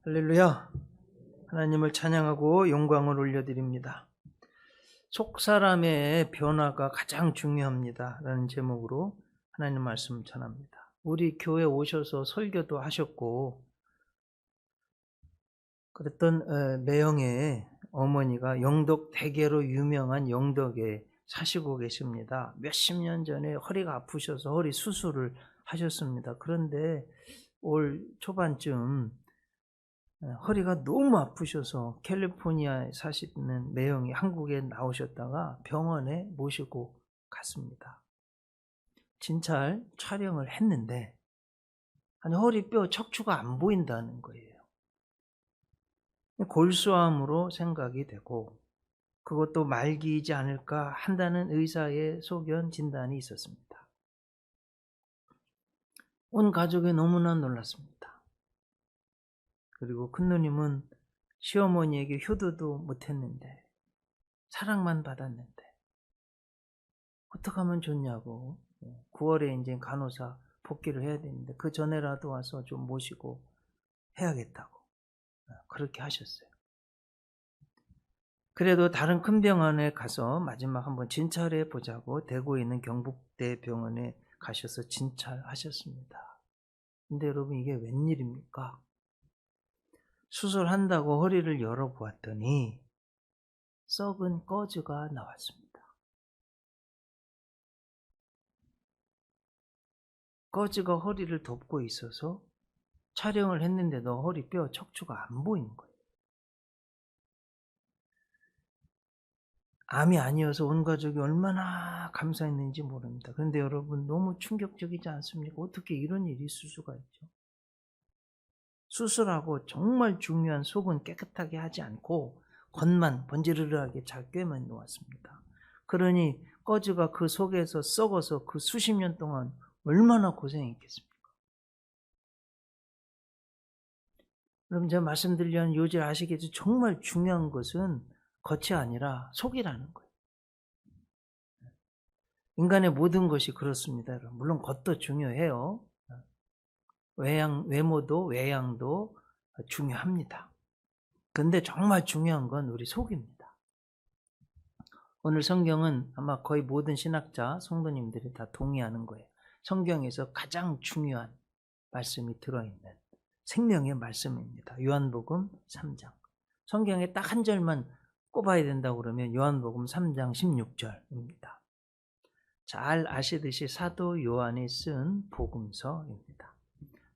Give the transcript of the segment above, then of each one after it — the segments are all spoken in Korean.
할렐루야. 하나님을 찬양하고 영광을 올려드립니다. 속사람의 변화가 가장 중요합니다 라는 제목으로 하나님 말씀 전합니다. 우리 교회 오셔서 설교도 하셨고, 그랬던 매형의 어머니가 영덕 대개로 유명한 영덕에 사시고 계십니다. 몇십 년 전에 허리가 아프셔서 허리 수술을 하셨습니다. 그런데 올 초반쯤 허리가 너무 아프셔서 캘리포니아에 사시는 매형이 한국에 나오셨다가 병원에 모시고 갔습니다. 진찰 촬영을 했는데 허리뼈 척추가 안 보인다는 거예요. 골수암으로 생각이 되고 그것도 말기이지 않을까 한다는 의사의 소견 진단이 있었습니다. 온 가족이 너무나 놀랐습니다. 그리고 큰누님은 시어머니에게 효도도 못했는데 사랑만 받았는데 어떻게 하면 좋냐고 9월에 이제 간호사 복귀를 해야 되는데 그 전에라도 와서 좀 모시고 해야겠다고 그렇게 하셨어요. 그래도 다른 큰 병원에 가서 마지막 한번 진찰해 보자고 대구에 있는 경북대 병원에 가셔서 진찰하셨습니다. 근데 여러분 이게 웬일입니까? 수술한다고 허리를 열어보았더니 썩은 꺼즈가 나왔습니다. 꺼즈가 허리를 덮고 있어서 촬영을 했는데도 허리뼈 척추가 안 보이는 거예요. 암이 아니어서 온 가족이 얼마나 감사했는지 모릅니다. 그런데 여러분 너무 충격적이지 않습니까? 어떻게 이런 일이 있을 수가 있죠? 수술하고 정말 중요한 속은 깨끗하게 하지 않고 겉만 번지르르하게 잘 꿰만 놓았습니다. 그러니 꺼즈가 그 속에서 썩어서 그 수십 년 동안 얼마나 고생했겠습니까? 여러분 제가 말씀드리려는 요지를 아시겠죠? 정말 중요한 것은 겉이 아니라 속이라는 거예요. 인간의 모든 것이 그렇습니다. 물론 겉도 중요해요. 외모도 외양도 중요합니다. 근데 정말 중요한 건 우리 속입니다. 오늘 성경은 아마 거의 모든 신학자, 성도님들이 다 동의하는 거예요. 성경에서 가장 중요한 말씀이 들어있는 생명의 말씀입니다. 요한복음 3장. 성경에 딱 한 절만 꼽아야 된다고 그러면 요한복음 3장 16절입니다. 잘 아시듯이 사도 요한이 쓴 복음서입니다.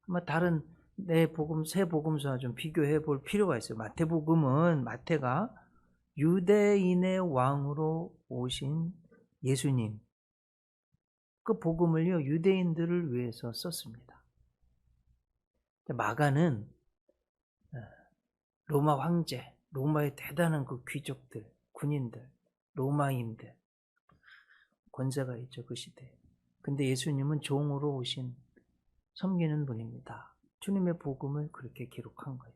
아마 다른 세 복음서와 좀 비교해 볼 필요가 있어요. 마태복음은 마태가 유대인의 왕으로 오신 예수님, 그 복음을요 유대인들을 위해서 썼습니다. 마가는 로마 황제, 로마의 대단한 그 귀족들, 군인들, 로마인들 권세가 있죠 그 시대에. 근데 예수님은 종으로 오신 섬기는 분입니다. 주님의 복음을 그렇게 기록한 거예요.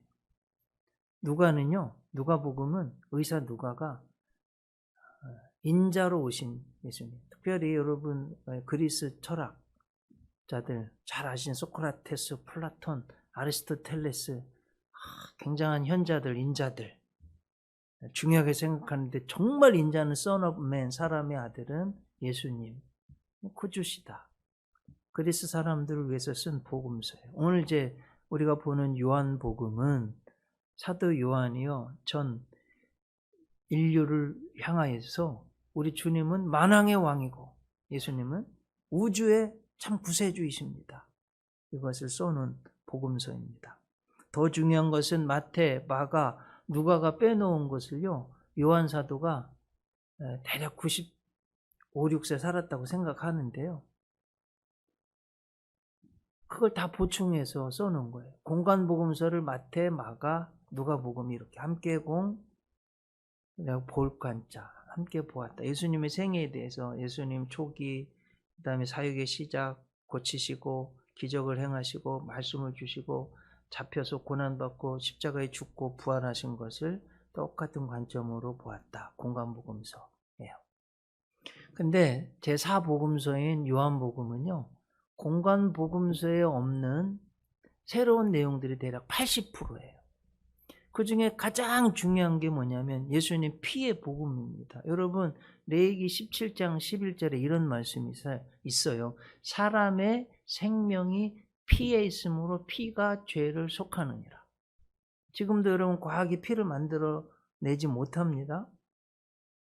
누가는요, 누가복음은 의사 누가가 인자로 오신 예수님. 특별히 여러분 그리스 철학자들 잘 아시는 소크라테스, 플라톤, 아리스토텔레스 굉장한 현자들, 인자들 중요하게 생각하는데 정말 인자는 son of man, 사람의 아들은 예수님, 구주시다. 그리스 사람들을 위해서 쓴 복음서예요. 오늘 이제 우리가 보는 요한복음은 사도 요한이요 전 인류를 향하여서 우리 주님은 만왕의 왕이고 예수님은 우주의 참 구세주이십니다. 이것을 써놓은 복음서입니다. 더 중요한 것은 마태, 마가, 누가가 빼놓은 것을요 요한 사도가 대략 95, 6세 살았다고 생각하는데요. 그걸 다 보충해서 써놓은 거예요. 공간복음서를 마태, 마가, 누가복음 이렇게 함께 그리고 볼관자 함께 보았다. 예수님의 생애에 대해서 예수님 초기, 그 다음에 사역의 시작, 고치시고 기적을 행하시고 말씀을 주시고 잡혀서 고난받고 십자가에 죽고 부활하신 것을 똑같은 관점으로 보았다. 공간복음서예요. 근데 제4복음서인 요한복음은요. 공간복음서에 없는 새로운 내용들이 대략 80%예요. 그 중에 가장 중요한 게 뭐냐면 예수님 피의 복음입니다. 여러분 레위기 17장 11절에 이런 말씀이 있어요. 사람의 생명이 피에 있으므로 피가 죄를 속하느니라. 지금도 여러분 과학이 피를 만들어내지 못합니다.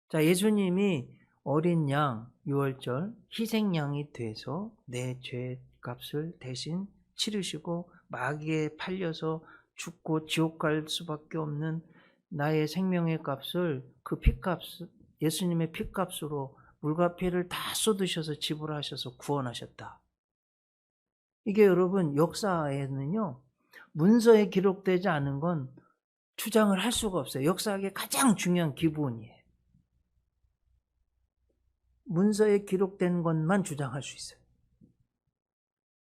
자, 예수님이 어린 양 유월절 희생양이 돼서 내 죄값을 대신 치르시고 마귀에 팔려서 죽고 지옥 갈 수밖에 없는 나의 생명의 값을 그 피값, 예수님의 피값으로 물과 피를 다 쏟으셔서 지불하셔서 구원하셨다. 이게 여러분 역사에는요, 문서에 기록되지 않은 건 주장을 할 수가 없어요. 역사학의 가장 중요한 기본이에요. 문서에 기록된 것만 주장할 수 있어요.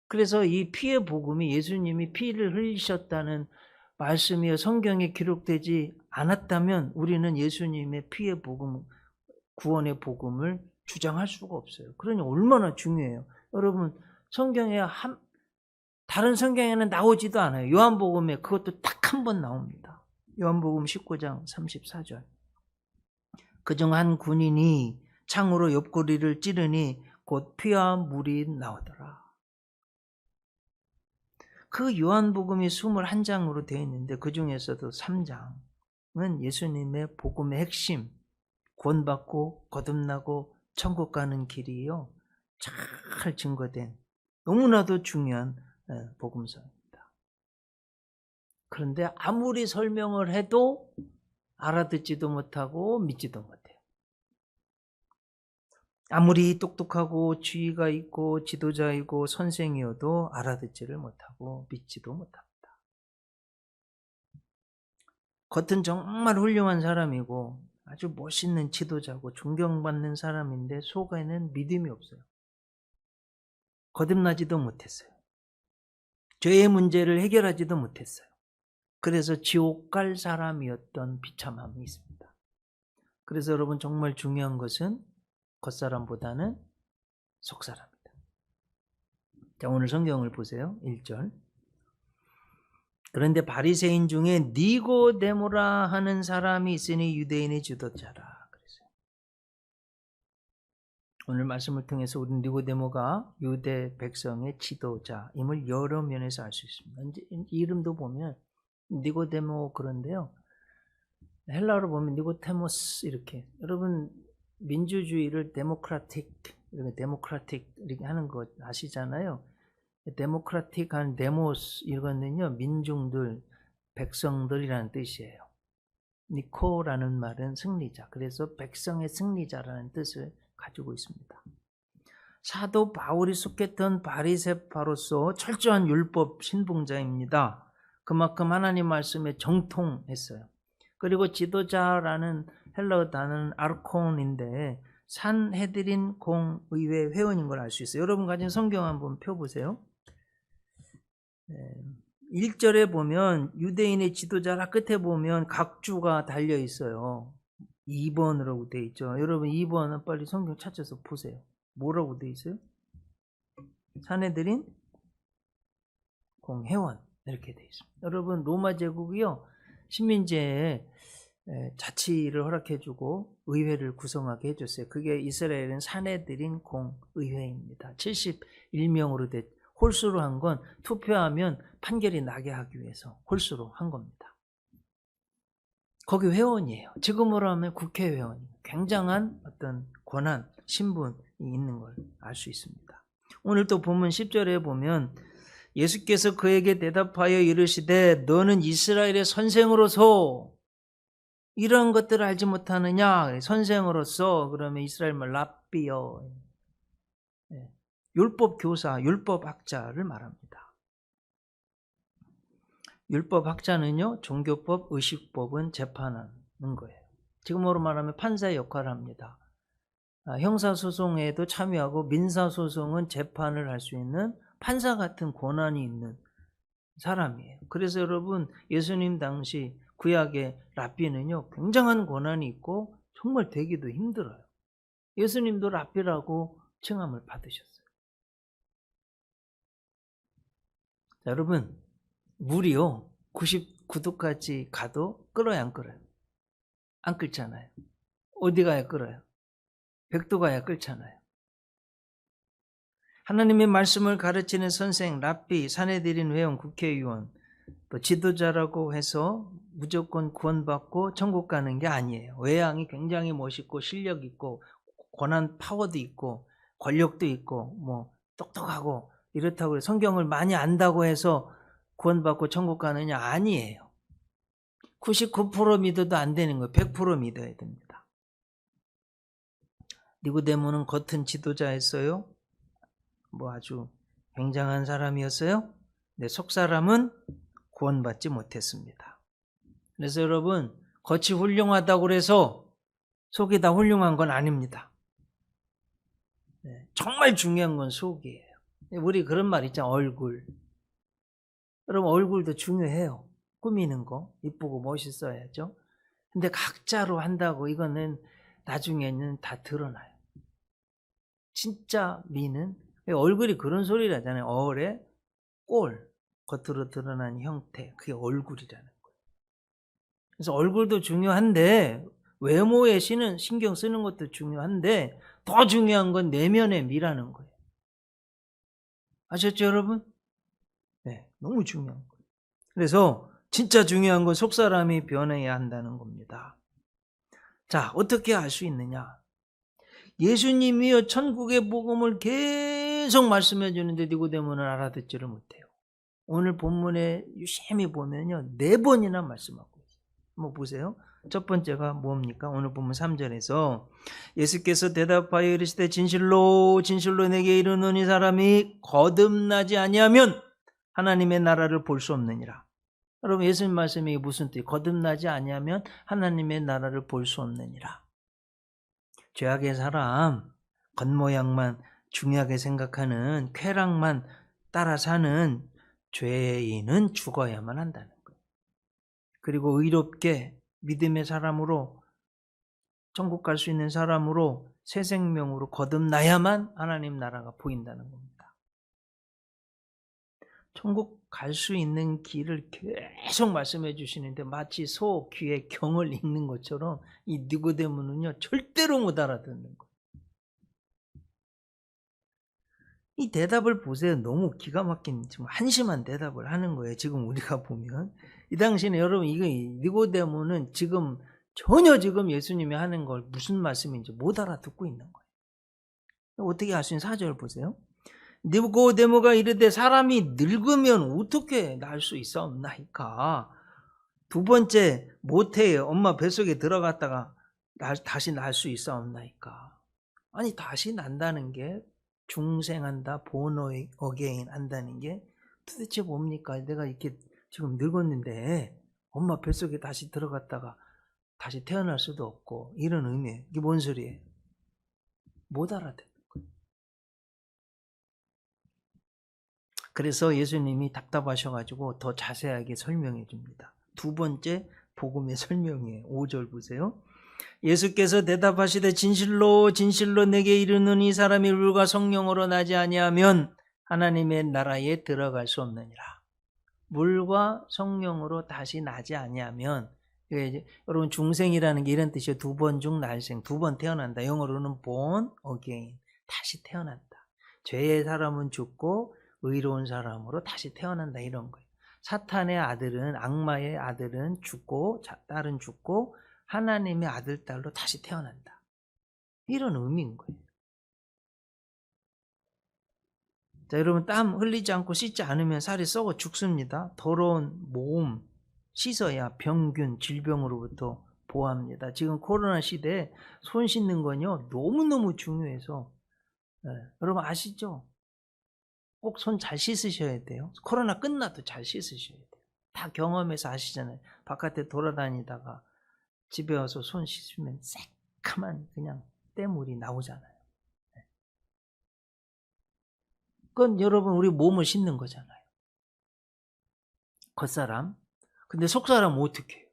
그래서 이 피의 복음이 예수님이 피를 흘리셨다는 말씀이 성경에 기록되지 않았다면 우리는 예수님의 피의 복음, 구원의 복음을 주장할 수가 없어요. 그러니 얼마나 중요해요. 여러분 성경에 다른 성경에는 나오지도 않아요. 요한복음에 그것도 딱 한 번 나옵니다. 요한복음 19장 34절. 그중 한 군인이 창으로 옆구리를 찌르니 곧 피와 물이 나오더라. 그 요한복음이 21장으로 되어 있는데 그 중에서도 3장은 예수님의 복음의 핵심, 구원받고 거듭나고 천국 가는 길이요, 잘 증거된 너무나도 중요한 복음서입니다. 그런데 아무리 설명을 해도 알아듣지도 못하고 믿지도 못해요. 아무리 똑똑하고 지위가 있고 지도자이고 선생이어도 알아듣지를 못하고 믿지도 못합니다. 겉은 정말 훌륭한 사람이고 아주 멋있는 지도자고 존경받는 사람인데 속에는 믿음이 없어요. 거듭나지도 못했어요. 죄의 문제를 해결하지도 못했어요. 그래서 지옥 갈 사람이었던 비참함이 있습니다. 그래서 여러분 정말 중요한 것은 겉사람보다는 속사람이다. 자, 오늘 성경을 보세요. 1절. 그런데 바리새인 중에 니고데모라 하는 사람이 있으니 유대인의 지도자라. 그랬어요. 오늘 말씀을 통해서 우리 니고데모가 유대 백성의 지도자임을 여러 면에서 알 수 있습니다. 이제 이름도 보면 니고데모 그런데요. 헬라어로 보면 니고테모스 이렇게. 여러분 민주주의를 데모크라틱 이렇게 하는 거 아시잖아요. 데모크라틱한 데모스 이거는요 민중들, 백성들이라는 뜻이에요. 니코라는 말은 승리자. 그래서 백성의 승리자라는 뜻을 가지고 있습니다. 사도 바울이 속했던 바리새파로서 철저한 율법 신봉자입니다. 그만큼 하나님 말씀에 정통했어요. 그리고 지도자라는 헬라어 단어는 아르콘인데 산헤드린 공의회 회원인 걸 알 수 있어요. 여러분 가진 성경 한번 펴보세요. 1절에 보면 유대인의 지도자라 끝에 보면 각주가 달려 있어요. 2번으로 되어 있죠. 여러분 2번은 빨리 성경 찾아서 보세요. 뭐라고 되어 있어요? 산헤드린 공회원 이렇게 되어 있습니다. 여러분 로마 제국이요 식민지에 자치를 허락해주고 의회를 구성하게 해줬어요. 그게 이스라엘은 산헤드린 공의회입니다. 71명으로 홀수로 한 건 투표하면 판결이 나게 하기 위해서 홀수로 한 겁니다. 거기 회원이에요. 지금으로 하면 국회의원이에요. 굉장한 어떤 권한, 신분이 있는 걸 알 수 있습니다. 오늘 또 본문 10절에 보면 예수께서 그에게 대답하여 이르시되 너는 이스라엘의 선생으로서 이런 것들을 알지 못하느냐? 선생으로서 그러면 이스라엘 말 랍비여, 율법 교사, 율법 학자를 말합니다. 율법 학자는요 종교법, 의식법은 재판하는 거예요. 지금으로 말하면 판사의 역할을 합니다. 형사소송에도 참여하고 민사소송은 재판을 할 수 있는 판사 같은 권한이 있는 사람이에요. 그래서 여러분 예수님 당시 구약의 랍비는요 굉장한 권한이 있고 정말 되기도 힘들어요. 예수님도 랍비라고 칭함을 받으셨어요. 자, 여러분 물이요 9도까지 가도 끓어요, 안 끓어요? 안 끓잖아요. 어디 가야 끓어요? 100도 가야 끓잖아요. 하나님의 말씀을 가르치는 선생, 랍비, 사내들인 회원, 국회의원, 또 지도자라고 해서 무조건 구원받고 천국 가는 게 아니에요. 외양이 굉장히 멋있고 실력 있고 권한 파워도 있고 권력도 있고 뭐 똑똑하고 이렇다고 해서 성경을 많이 안다고 해서 구원받고 천국 가느냐? 아니에요. 99% 믿어도 안 되는 거예요. 100% 믿어야 됩니다. 니고데모는 겉은 지도자였어요. 뭐 아주 굉장한 사람이었어요. 근데 속 사람은 구원받지 못했습니다. 그래서 여러분, 겉이 훌륭하다고 해서 속이 다 훌륭한 건 아닙니다. 정말 중요한 건 속이에요. 우리 그런 말 있잖아요. 얼굴. 여러분, 얼굴도 중요해요. 꾸미는 거 이쁘고 멋있어야죠. 근데 각자로 한다고 이거는 나중에는 다 드러나요. 진짜 미는 얼굴이 그런 소리를 하잖아요. 얼에 꼴, 겉으로 드러난 형태, 그게 얼굴이라는 거예요. 그래서 얼굴도 중요한데 외모에 신경 쓰는 것도 중요한데 더 중요한 건 내면의 미라는 거예요. 아셨죠, 여러분? 네, 너무 중요한 거예요. 그래서 진짜 중요한 건 속사람이 변해야 한다는 겁니다. 자, 어떻게 알 수 있느냐? 예수님이요 천국의 복음을 계속 말씀해 주는데 니고데모는 알아듣지를 못해요. 오늘 본문에 유심히 보면요 4번이나 말씀하고 있어요. 한번 보세요. 첫 번째가 뭡니까? 오늘 본문 3절에서 예수께서 대답하여 이르시되 진실로 진실로 내게 이르노니 사람이 거듭나지 아니하면 하나님의 나라를 볼 수 없느니라. 여러분, 예수님 말씀이 무슨 뜻이에요? 거듭나지 아니하면 하나님의 나라를 볼 수 없느니라. 죄악의 사람, 겉모양만 중요하게 생각하는 쾌락만 따라 사는 죄인은 죽어야만 한다는 거예요. 그리고 의롭게 믿음의 사람으로 천국 갈 수 있는 사람으로 새 생명으로 거듭나야만 하나님 나라가 보인다는 겁니다. 천국 갈 수 있는 길을 계속 말씀해 주시는데 마치 소 귀에 경을 읽는 것처럼 이 니고데모는요 절대로 못 알아듣는 거예요. 이 대답을 보세요. 너무 기가 막힌 좀 한심한 대답을 하는 거예요. 지금 우리가 보면 이 당시에는 여러분 이거 니고데모는 지금 전혀 지금 예수님이 하는 걸 무슨 말씀인지 못 알아듣고 있는 거예요. 어떻게 할 수 있는 4절 보세요. 니고데모가 이르되 사람이 늙으면 어떻게 날 수 있사옵나이까. 두 번째 모태에 엄마 뱃속에 들어갔다가 다시 날 수 있사옵나이까. 아니 다시 난다는 게 중생한다, born again 한다는 게 도대체 뭡니까? 내가 이렇게 지금 늙었는데 엄마 뱃속에 다시 들어갔다가 다시 태어날 수도 없고 이런 의미예요. 이게 뭔 소리예요? 못 알아듣는 거예요. 그래서 예수님이 답답하셔가지고 더 자세하게 설명해 줍니다. 두 번째 복음의 설명이에요. 5절 보세요. 예수께서 대답하시되 진실로 진실로 내게 이르노니 사람이 물과 성령으로 나지 아니하면 하나님의 나라에 들어갈 수 없느니라. 물과 성령으로 다시 나지 아니하면, 여러분 중생이라는 게 이런 뜻이에요. 두 번 중 날생, 두 번 태어난다. 영어로는 born again, 다시 태어난다. 죄의 사람은 죽고 의로운 사람으로 다시 태어난다, 이런 거예요. 사탄의 아들은, 악마의 아들은 죽고 딸은 죽고 하나님의 아들, 딸로 다시 태어난다. 이런 의미인 거예요. 자, 여러분 땀 흘리지 않고 씻지 않으면 살이 썩어 죽습니다. 더러운 몸 씻어야 병균, 질병으로부터 보호합니다. 지금 코로나 시대에 손 씻는 건요 너무너무 중요해서 여러분 아시죠? 꼭 손 잘 씻으셔야 돼요. 코로나 끝나도 잘 씻으셔야 돼요. 다 경험해서 아시잖아요. 바깥에 돌아다니다가 집에 와서 손 씻으면 새까만 그냥 때물이 나오잖아요. 그건 여러분 우리 몸을 씻는 거잖아요. 겉사람. 근데 속사람은 어떻게 해요?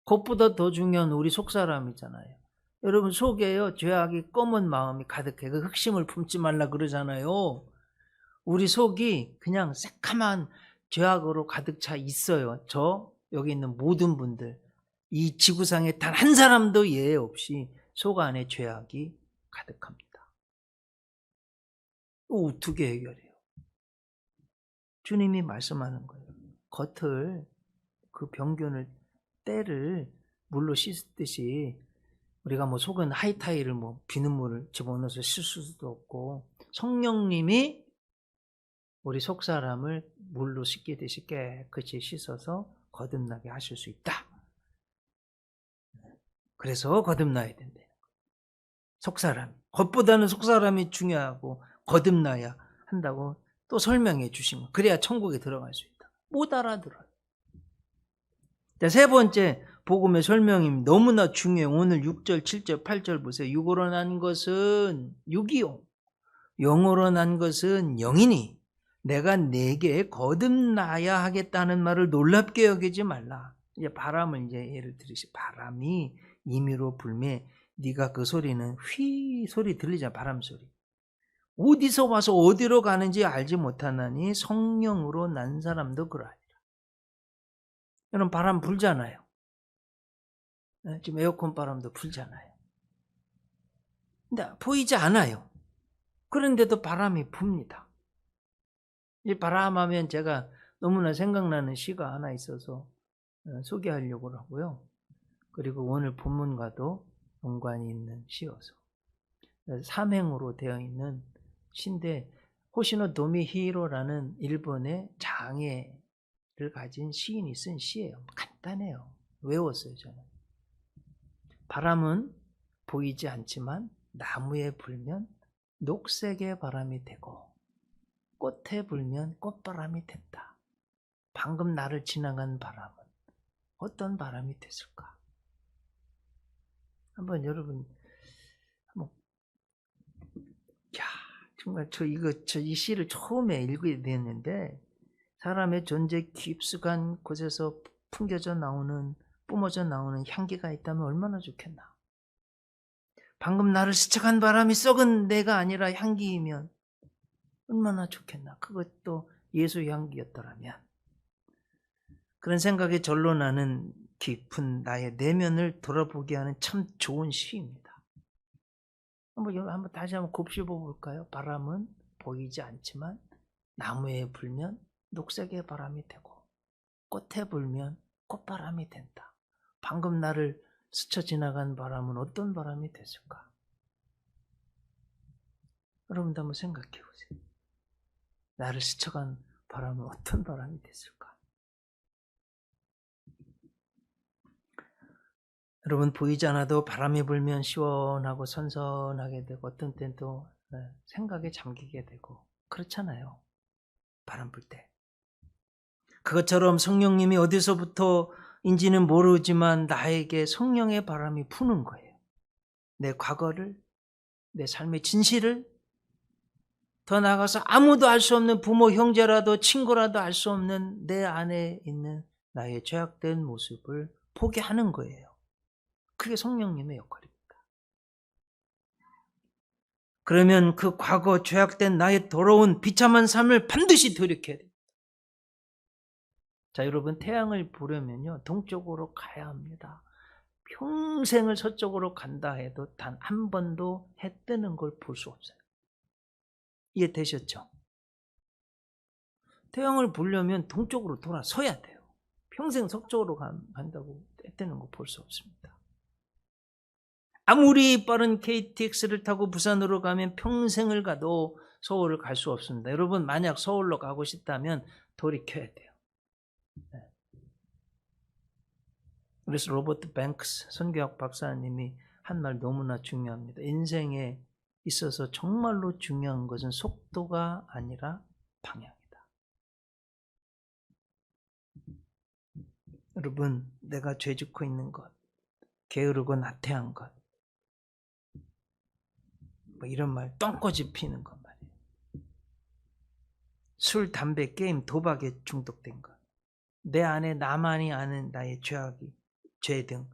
겉보다 더 중요한 우리 속사람이잖아요. 여러분 속에요 죄악이 검은 마음이 가득해. 그 흑심을 품지 말라 그러잖아요. 우리 속이 그냥 새까만 죄악으로 가득 차 있어요. 여기 있는 모든 분들, 이 지구상에 단 한 사람도 예외 없이 속 안에 죄악이 가득합니다. 어떻게 해결해요? 주님이 말씀하는 거예요. 겉을, 그 병균을, 때를 물로 씻듯이 우리가 뭐 속은 하이타이를 뭐 비눗물을 집어넣어서 씻을 수도 없고, 성령님이 우리 속 사람을 물로 씻기듯이 깨끗이 씻어서 거듭나게 하실 수 있다. 그래서 거듭나야 된다. 속 사람, 겉보다는 속 사람이 중요하고 거듭나야 한다고 또 설명해 주신 거. 그래야 천국에 들어갈 수 있다. 못 알아들어요. 자, 세 번째 복음의 설명이 너무나 중요해요. 오늘 6절, 7절, 8절 보세요. 육으로 난 것은 육이요, 영으로 난 것은 영이니 내가 내게 거듭나야 하겠다는 말을 놀랍게 여기지 말라. 이제 바람을 이제 예를 들으시, 바람이 임의로 불매 네가 그 소리는 휘 소리 들리잖아. 바람 소리. 어디서 와서 어디로 가는지 알지 못하나니 성령으로 난 사람도 그러하리라. 여러분, 바람 불잖아요. 지금 에어컨 바람도 불잖아요. 근데 보이지 않아요. 그런데도 바람이 붑니다. 이 바람하면 제가 너무나 생각나는 시가 하나 있어서 소개하려고 하고요. 그리고 오늘 본문과도 연관이 있는 시여서 삼행으로 되어 있는 시인데, 호시노 도미히로라는 일본의 장애를 가진 시인이 쓴 시예요. 간단해요. 외웠어요, 저는. 바람은 보이지 않지만 나무에 불면 녹색의 바람이 되고 꽃에 불면 꽃바람이 된다. 방금 나를 지나간 바람은 어떤 바람이 됐을까? 한번 여러분, 정말 이 시를 처음에 읽게 됐는데, 사람의 존재 깊숙한 곳에서 풍겨져 나오는, 뿜어져 나오는 향기가 있다면 얼마나 좋겠나. 방금 나를 스쳐간 바람이 썩은 내가 아니라 향기이면 얼마나 좋겠나. 그것도 예수 향기였더라면. 그런 생각에 절로 나는 깊은 나의 내면을 돌아보게 하는 참 좋은 시입니다. 한번 다시 한번 곱씹어 볼까요? 바람은 보이지 않지만 나무에 불면 녹색의 바람이 되고 꽃에 불면 꽃바람이 된다. 방금 나를 스쳐 지나간 바람은 어떤 바람이 됐을까? 여러분도 한번 생각해 보세요. 나를 스쳐간 바람은 어떤 바람이 됐을까? 여러분, 보이지 않아도 바람이 불면 시원하고 선선하게 되고 어떤 때는 또 생각에 잠기게 되고 그렇잖아요. 바람 불 때. 그것처럼 성령님이 어디서부터인지는 모르지만 나에게 성령의 바람이 부는 거예요. 내 과거를, 내 삶의 진실을, 더 나아가서 아무도 알 수 없는 부모, 형제라도 친구라도 알 수 없는 내 안에 있는 나의 죄악된 모습을 보게 하는 거예요. 그게 성령님의 역할입니다. 그러면 그 과거 죄악된 나의 더러운 비참한 삶을 반드시 돌이켜야 됩니다. 자, 여러분, 태양을 보려면요, 동쪽으로 가야 합니다. 평생을 서쪽으로 간다 해도 단 한 번도 해 뜨는 걸 볼 수 없어요. 이해되셨죠? 태양을 보려면 동쪽으로 돌아서야 돼요. 평생 서쪽으로 간다고 해 뜨는 거 볼 수 없습니다. 아무리 빠른 KTX를 타고 부산으로 가면 평생을 가도 서울을 갈 수 없습니다. 여러분, 만약 서울로 가고 싶다면 돌이켜야 돼요. 네. 그래서 로버트 뱅크스 선교학 박사님이 한 말 너무나 중요합니다. 인생에 있어서 정말로 중요한 것은 속도가 아니라 방향이다. 여러분, 내가 죄 짓고 있는 것, 게으르고 나태한 것, 뭐 이런 말, 똥꼬집 피는 것 말이에요. 술, 담배, 게임, 도박에 중독된 것, 내 안에 나만이 아는 나의 죄 등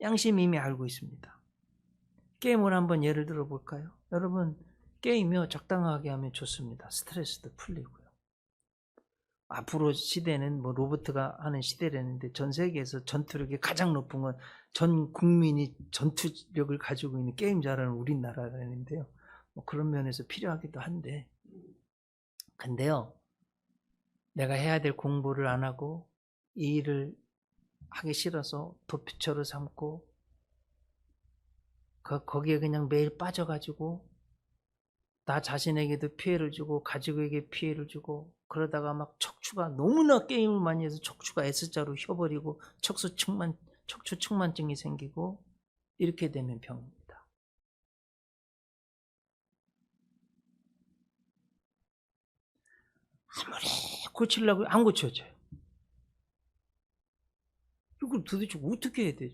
양심 이미 알고 있습니다. 게임을 한번 예를 들어 볼까요? 여러분, 게임이요, 적당하게 하면 좋습니다. 스트레스도 풀리고요. 앞으로 시대는 뭐 로봇가 하는 시대라는데 전 세계에서 전투력이 가장 높은 건 전 국민이 전투력을 가지고 있는 게임 잘하는 우리나라라는데요. 뭐 그런 면에서 필요하기도 한데, 근데요, 내가 해야 될 공부를 안 하고 이 일을 하기 싫어서 도피처로 삼고 거기에 그냥 매일 빠져가지고 나 자신에게도 피해를 주고 가족에게 피해를 주고 그러다가 막 척추가 너무나 게임을 많이 해서 척추가 S자로 휘어버리고 척추 측만증이 생기고 이렇게 되는 병입니다. 아무리 고치려고 안 고쳐져요. 이걸 도대체 어떻게 해야 돼요?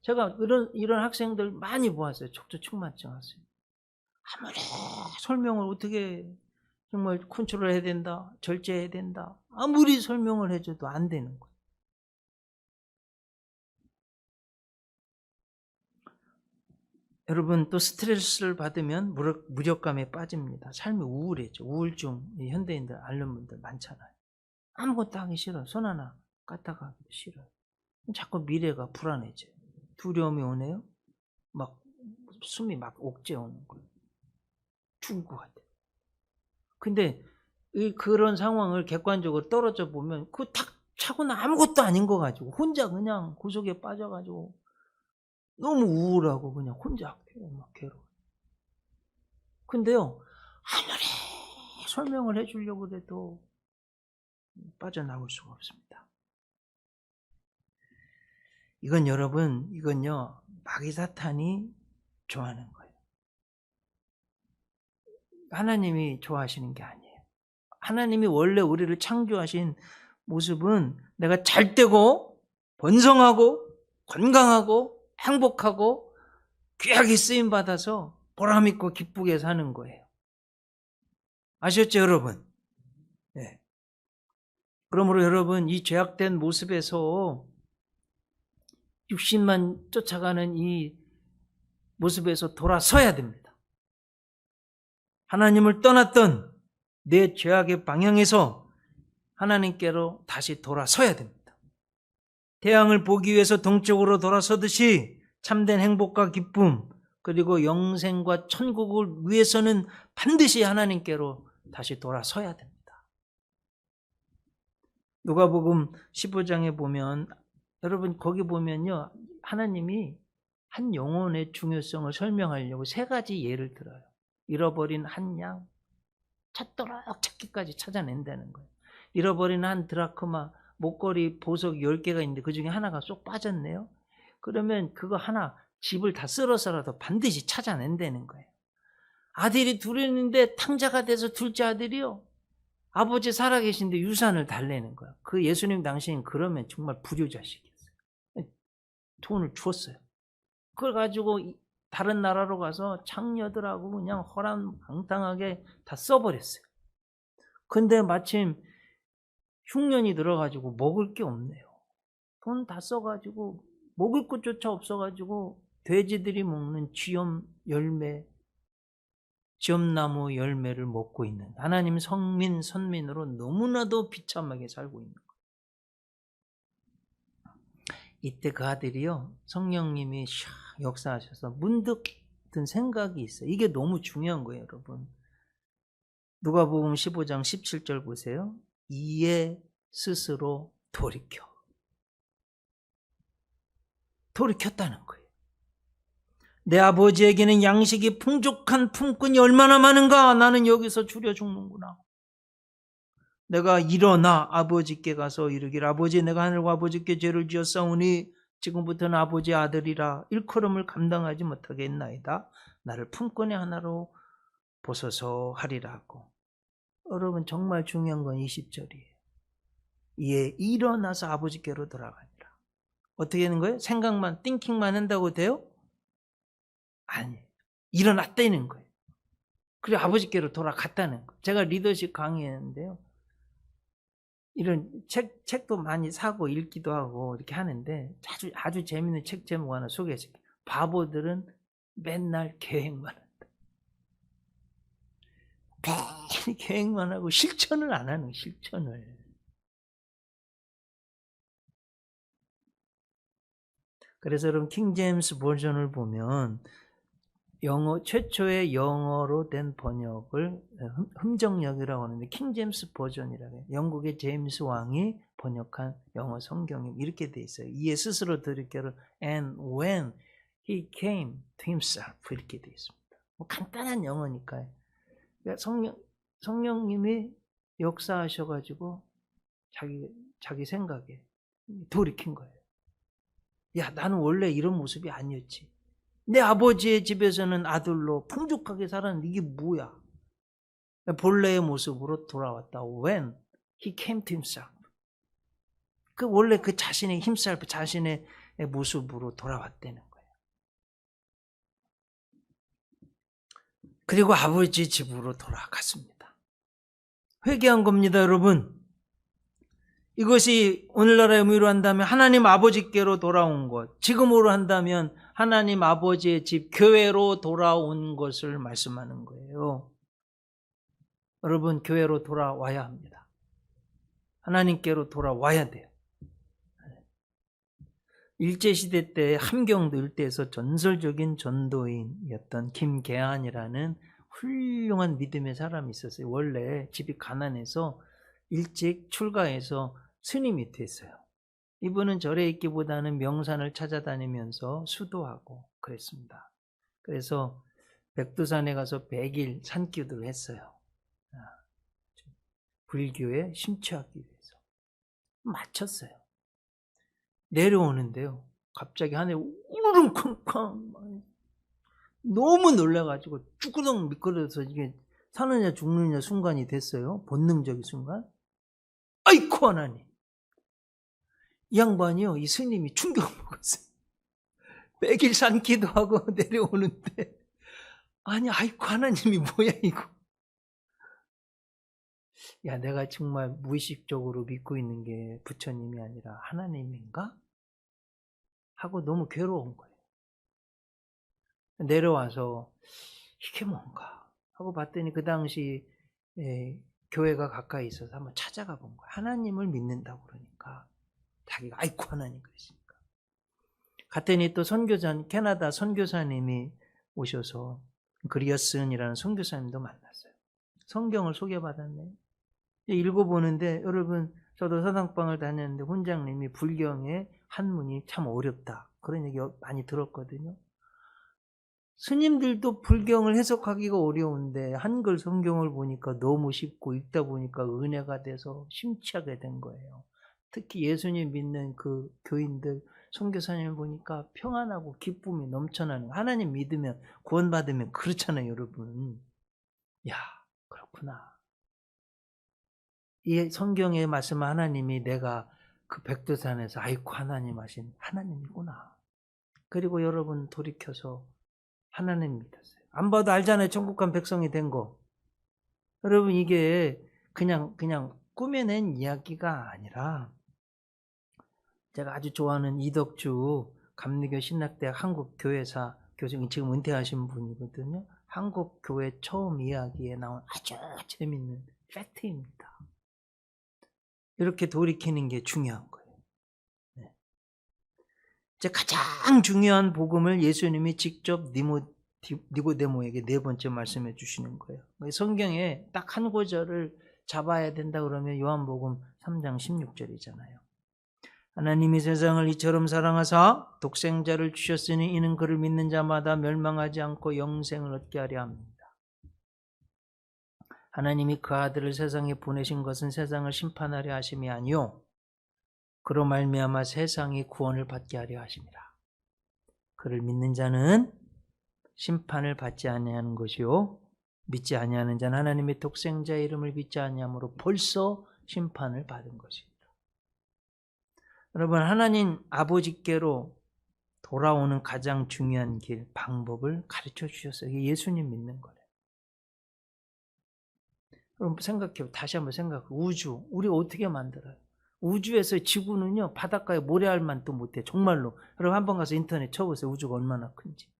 제가 이런 학생들 많이 보았어요. 척추 측만증 하세요. 아무리 설명을 어떻게 정말 컨트롤 해야 된다, 절제해야 된다, 아무리 설명을 해줘도 안 되는 거예요. 여러분, 또 스트레스를 받으면 무력감에 빠집니다. 삶이 우울해져. 우울증, 현대인들 앓는 분들 많잖아요. 아무것도 하기 싫어. 손 하나 까딱 하기도 싫어요. 자꾸 미래가 불안해져요. 두려움이 오네요. 막 숨이 막 옥죄 오는 거예요. 죽을 것 같아요. 근데 그런 상황을 객관적으로 떨어져 보면 그 탁 차고는 아무것도 아닌 거 가지고 혼자 그냥 그 속에 빠져가지고 너무 우울하고 그냥 혼자 막 괴로워. 근데요, 아무리 설명을 해주려고 해도 빠져나올 수가 없습니다. 이건 여러분, 이건요, 마귀 사탄이 좋아하는 거예요. 하나님이 좋아하시는 게 아니에요. 하나님이 원래 우리를 창조하신 모습은 내가 잘되고 번성하고 건강하고 행복하고 귀하게 쓰임받아서 보람있고 기쁘게 사는 거예요. 아셨죠, 여러분? 네. 그러므로 여러분, 이 죄악된 모습에서 육신만 쫓아가는 이 모습에서 돌아서야 됩니다. 하나님을 떠났던 내 죄악의 방향에서 하나님께로 다시 돌아서야 됩니다. 태양을 보기 위해서 동쪽으로 돌아서듯이 참된 행복과 기쁨 그리고 영생과 천국을 위해서는 반드시 하나님께로 다시 돌아서야 됩니다. 누가복음 15장에 보면 여러분 거기 보면요, 하나님이 한 영혼의 중요성을 설명하려고 세 가지 예를 들어요. 잃어버린 한 양 찾도록 찾기까지 찾아낸다는 거예요. 잃어버린 한 드라크마, 목걸이, 보석 10개가 있는데 그 중에 하나가 쏙 빠졌네요. 그러면 그거 하나 집을 다 쓸어서라도 반드시 찾아낸다는 거예요. 아들이 둘 있는데 탕자가 돼서 둘째 아들이요, 아버지 살아계신데 유산을 달래는 거예요. 그 예수님 당시엔 그러면 정말 불효자식이었어요. 돈을 주었어요. 그걸 가지고 다른 나라로 가서 창녀들하고 그냥 허랑방탕하게 다 써버렸어요. 근데 마침 흉년이 들어가지고 먹을 게 없네요. 돈 다 써가지고 먹을 것조차 없어가지고 돼지들이 먹는 쥐엄나무 열매를 먹고 있는 하나님 선민으로 너무나도 비참하게 살고 있는 거예요. 이때 그 아들이요, 성령님이 역사하셔서 문득 든 생각이 있어요. 이게 너무 중요한 거예요, 여러분. 누가복음 15장 17절 보세요. 이에 스스로 돌이켰다는 거예요. 내 아버지에게는 양식이 풍족한 품꾼이 얼마나 많은가. 나는 여기서 줄여 죽는구나. 내가 일어나 아버지께 가서 이르기를, 아버지, 내가 하늘과 아버지께 죄를 지었사오니 지금부터는 아버지의 아들이라 일컬음을 감당하지 못하겠나이다. 나를 품꾼의 하나로 보소서 하리라 하고. 여러분, 정말 중요한 건 20절이에요. 이에 일어나서 아버지께로 돌아가니라. 어떻게 하는 거예요? 생각만, 띵킹만 한다고 돼요? 아니, 일어났다는 거예요. 그리고 아버지께로 돌아갔다는 거예요. 제가 리더십 강의했는데요, 이런 책도 많이 사고 읽기도 하고 이렇게 하는데 아주 재밌는 책 제목 하나 소개해줄게요. 바보들은 맨날 계획만 한다. 간단히 계획만 하고 실천을 안 하는, 실천을. 그래서 여러분 킹제임스 버전을 보면 영어 최초의 영어로 된 번역을 흠정역이라고 하는데 킹제임스 버전이라고 해요. 영국의 제임스 왕이 번역한 영어 성경이 이렇게 돼 있어요. 이에 스스로 들으께로 and when he came to himself 이렇게 돼 있습니다. 뭐 간단한 영어니까요. 그러니까 성령님이 역사하셔가지고 자기 생각에 돌이킨 거예요. 야, 나는 원래 이런 모습이 아니었지. 내 아버지의 집에서는 아들로 풍족하게 살았는데 이게 뭐야? 본래의 모습으로 돌아왔다. When he came to himself. 원래 그 자신의 himself, 자신의 모습으로 돌아왔다는 거예요. 그리고 아버지 집으로 돌아갔습니다. 회개한 겁니다, 여러분. 이것이 오늘날의 의미로 한다면 하나님 아버지께로 돌아온 것, 지금으로 한다면 하나님 아버지의 집 교회로 돌아온 것을 말씀하는 거예요. 여러분, 교회로 돌아와야 합니다. 하나님께로 돌아와야 돼요. 일제시대 때 함경도 일대에서 전설적인 전도인이었던 김계한이라는 훌륭한 믿음의 사람이 있었어요. 원래 집이 가난해서 일찍 출가해서 스님이 됐어요. 이분은 절에 있기보다는 명산을 찾아다니면서 수도하고 그랬습니다. 그래서 백두산에 가서 100일 산기도를 했어요. 불교에 심취하기 위해서. 마쳤어요. 내려오는데요. 갑자기 하늘에 우르릉쾅쾅 너무 놀라가지고 쭈구덩 미끄러져서 이게 사느냐 죽느냐 순간이 됐어요. 본능적인 순간. 아이쿠 하나님. 이 양반이요. 이 스님이 충격을 먹었어요. 100일 산 기도하고 내려오는데 아니 아이쿠 하나님이 뭐야 이거. 야, 내가 정말 무의식적으로 믿고 있는 게 부처님이 아니라 하나님인가? 하고 너무 괴로운 거예요. 내려와서 이게 뭔가 하고 봤더니 그 당시 교회가 가까이 있어서 한번 찾아가 본 거예요. 하나님을 믿는다고 그러니까 자기가 아이쿠 하나님 그러시니까. 갔더니 또 캐나다 선교사님이 오셔서 그리어슨이라는 선교사님도 만났어요. 성경을 소개받았네요. 읽어보는데 여러분 저도 서당방을 다녔는데 훈장님이 불경의 한문이 참 어렵다 그런 얘기 많이 들었거든요. 스님들도 불경을 해석하기가 어려운데 한글 성경을 보니까 너무 쉽고 읽다 보니까 은혜가 돼서 심취하게 된 거예요. 특히 예수님 믿는 그 교인들 선교사님을 보니까 평안하고 기쁨이 넘쳐나는 하나님 믿으면 구원받으면 그렇잖아요 여러분. 야 그렇구나. 이 성경에 말씀한 하나님이 내가 그 백두산에서 아이고 하나님 하신 하나님이구나. 그리고 여러분 돌이켜서 하나님 믿었어요. 안 봐도 알잖아요. 천국 간 백성이 된 거. 여러분 이게 그냥 꾸며낸 이야기가 아니라 제가 아주 좋아하는 이덕주 감리교 신학대학 한국교회사 교수님 지금 은퇴하신 분이거든요. 한국교회 처음 이야기에 나온 아주 재밌는 팩트입니다. 이렇게 돌이키는 게 중요한 거예요. 네. 이제 가장 중요한 복음을 예수님이 직접 니고데모에게 네 번째 말씀해 주시는 거예요. 성경에 딱 한 구절을 잡아야 된다 그러면 요한복음 3장 16절이잖아요. 하나님이 세상을 이처럼 사랑하사 독생자를 주셨으니 이는 그를 믿는 자마다 멸망하지 않고 영생을 얻게 하려 합니다. 하나님이 그 아들을 세상에 보내신 것은 세상을 심판하려 하심이 아니요 그로 말미암아 세상이 구원을 받게 하려 하심이라. 그를 믿는 자는 심판을 받지 아니하는 것이요 믿지 아니하는 자는 하나님의 독생자의 이름을 믿지 아니함으로 벌써 심판을 받은 것입니다. 여러분 하나님 아버지께로 돌아오는 가장 중요한 길, 방법을 가르쳐 주셨어요. 이게 예수님 믿는 거예요. 그럼 생각해요. 다시 한번 생각해요. 우주, 우리가 어떻게 만들어요? 우주에서 지구는요, 바닷가에 모래알만도 못해. 정말로. 여러분 한번 가서 인터넷 쳐보세요. 우주가 얼마나 큰지.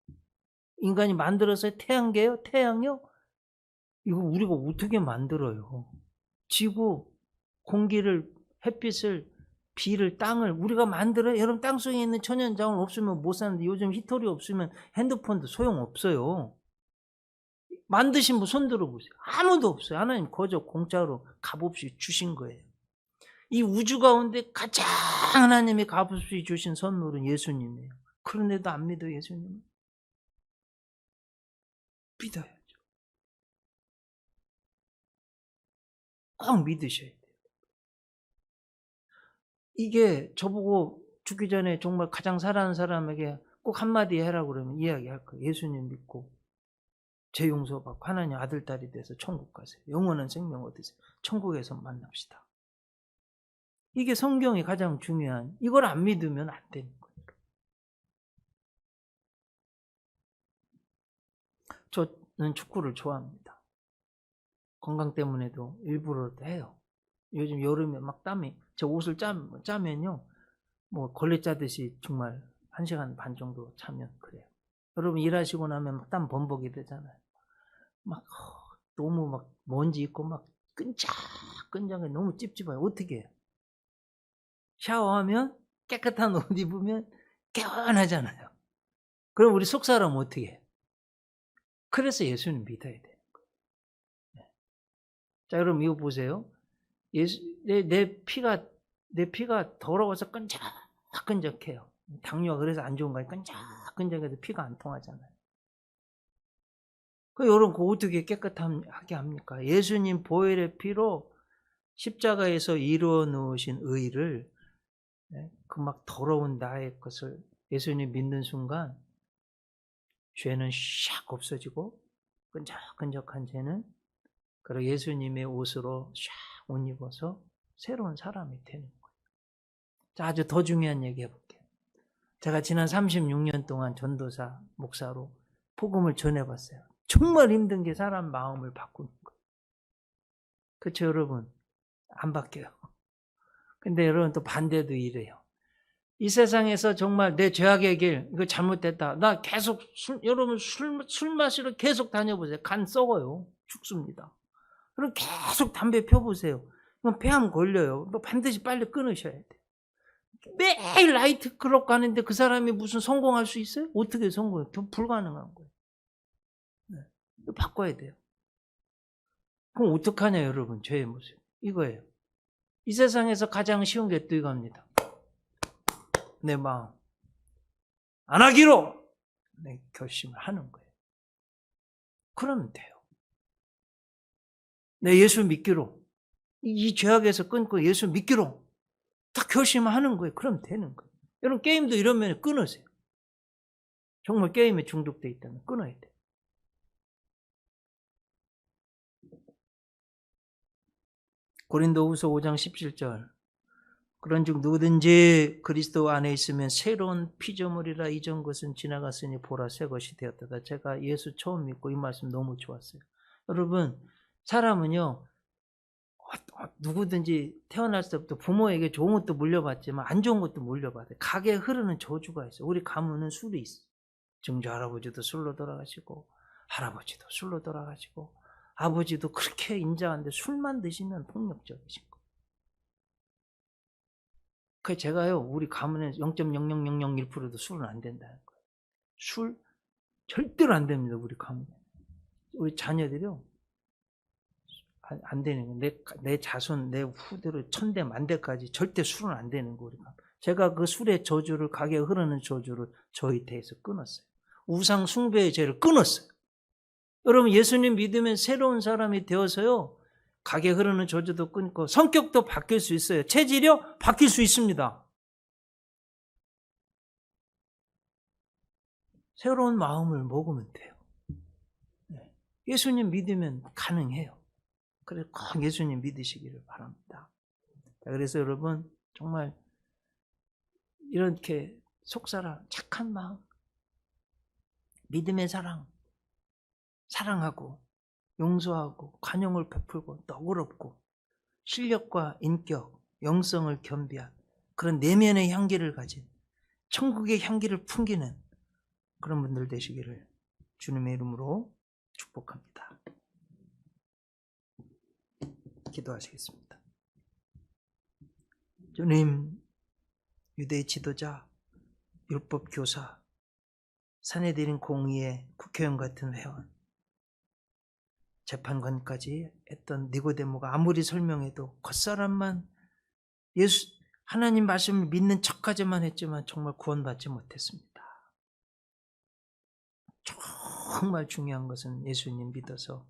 인간이 만들어서 태양계요? 태양요? 이거 우리가 어떻게 만들어요? 지구, 공기를, 햇빛을, 비를, 땅을 우리가 만들어요? 여러분 땅속에 있는 천연자원 없으면 못 사는데 요즘 히터리 없으면 핸드폰도 소용없어요. 만드신 분 손 들어보세요. 아무도 없어요. 하나님 거저 공짜로 값없이 주신 거예요. 이 우주 가운데 가장 하나님이 값없이 주신 선물은 예수님이에요. 그런데도 안 믿어 예수님? 믿어야죠. 꼭 믿으셔야 돼요. 이게 저보고 죽기 전에 정말 가장 사랑하는 사람에게 꼭 한마디 해라고 그러면 이야기할 거예요. 예수님 믿고 죄 용서받고 하나님 아들 딸이 돼서 천국 가세요. 영원한 생명 얻으세요. 천국에서 만납시다. 이게 성경이 가장 중요한, 이걸 안 믿으면 안 되는 거예요. 저는 축구를 좋아합니다. 건강 때문에도 일부러 해요. 요즘 여름에 막 땀이, 저 옷을 짜면요, 뭐 걸레 짜듯이 정말 1시간 반 정도 차면 그래요. 여러분 일하시고 나면 막 땀 범벅이 되잖아요. 막 너무 막 먼지 있고 막 끈적끈적해 너무 찝찝해요. 어떻게 해요? 샤워하면 깨끗한 옷 입으면 개운하잖아요. 그럼 우리 속 사람은 어떻게 해요? 그래서 예수님 믿어야 돼요. 네. 자, 여러분 이거 보세요. 내 피가 더러워서 끈적끈적해요. 당뇨가 그래서 안 좋은 거예요. 끈적끈적해서 피가 안 통하잖아요. 여러분 그거 어떻게 깨끗하게 합니까? 예수님 보혈의 피로 십자가에서 이루어 놓으신 의를, 그 막 더러운 나의 것을 예수님 믿는 순간 죄는 샥 없어지고 끈적끈적한 죄는 그리고 예수님의 옷으로 샥 옷 입어서 새로운 사람이 되는 거예요. 자, 아주 더 중요한 얘기 해볼게요. 제가 지난 36년 동안 전도사, 목사로 복음을 전해봤어요. 정말 힘든 게 사람 마음을 바꾸는 거예요. 그렇죠, 여러분? 안 바뀌어요. 근데 여러분 또 반대도 이래요. 이 세상에서 정말 내 죄악의 길, 이거 잘못됐다. 나 계속 여러분 술 마시러 계속 다녀보세요. 간 썩어요. 죽습니다. 그럼 계속 담배 펴보세요. 그럼 폐암 걸려요. 반드시 빨리 끊으셔야 돼요. 매일 나이트클럽 가는데 그 사람이 무슨 성공할 수 있어요? 어떻게 성공해요? 불가능한 거예요. 네. 바꿔야 돼요. 그럼 어떡하냐 여러분, 죄의 모습. 이거예요. 이 세상에서 가장 쉬운 게 또 이겁니다. 내 마음 안 하기로 내 결심을 하는 거예요. 그러면 돼요. 내 예수 믿기로, 이 죄악에서 끊고 예수 믿기로 딱 결심하는 거예요. 그럼 되는 거예요. 여러분 게임도 이러면 끊으세요. 정말 게임에 중독돼 있다면 끊어야 돼요. 고린도후서 5장 17절. 그런즉 누구든지 그리스도 안에 있으면 새로운 피조물이라 이전 것은 지나갔으니 보라 새 것이 되었다. 제가 예수 처음 믿고 이 말씀 너무 좋았어요. 여러분 사람은요 누구든지 태어날 때부터 부모에게 좋은 것도 물려받지만 안 좋은 것도 물려받아요. 각에 흐르는 저주가 있어요. 우리 가문은 술이 있어요. 증조 할아버지도 술로 돌아가시고 할아버지도 술로 돌아가시고 아버지도 그렇게 인자한데 술만 드시면 폭력적이신 거예요. 그 제가요 우리 가문에 0.00001%도 술은 안 된다는 거예요. 술 절대로 안 됩니다. 우리 가문에. 우리 자녀들이요 안 되는 거예요. 내 자손 내 후대로 1000대 만대까지 절대 술은 안 되는 거예요. 우리 가문. 제가 그 술의 저주를 가게 흐르는 저주를 저희 대에서 끊었어요. 우상 숭배의 죄를 끊었어요. 여러분 예수님 믿으면 새로운 사람이 되어서요 가게 흐르는 저주도 끊고 성격도 바뀔 수 있어요. 체질이요 바뀔 수 있습니다. 새로운 마음을 먹으면 돼요. 예수님 믿으면 가능해요. 그래서 꼭 예수님 믿으시기를 바랍니다. 그래서 여러분 정말 이렇게 속사람 착한 마음, 믿음의 사랑, 사랑하고 용서하고 관용을 베풀고 너그럽고 실력과 인격, 영성을 겸비한 그런 내면의 향기를 가진 천국의 향기를 풍기는 그런 분들 되시기를 주님의 이름으로 축복합니다. 기도하시겠습니다. 주님, 유대의 지도자, 율법 교사, 사내들인 공의의 국회의원 같은 회원, 재판관까지 했던 니고데모가 아무리 설명해도 겉사람만 하나님 말씀을 믿는 척까지만 했지만 정말 구원받지 못했습니다. 정말 중요한 것은 예수님 믿어서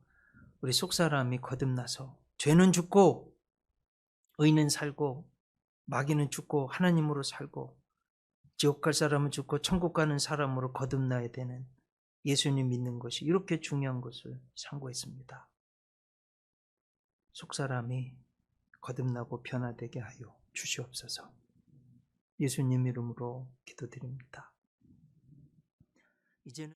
우리 속사람이 거듭나서 죄는 죽고 의는 살고 마귀는 죽고 하나님으로 살고 지옥 갈 사람은 죽고 천국 가는 사람으로 거듭나야 되는 예수님 믿는 것이 이렇게 중요한 것을 상고했습니다. 속사람이 거듭나고 변화되게 하여 주시옵소서. 예수님 이름으로 기도드립니다. 이제는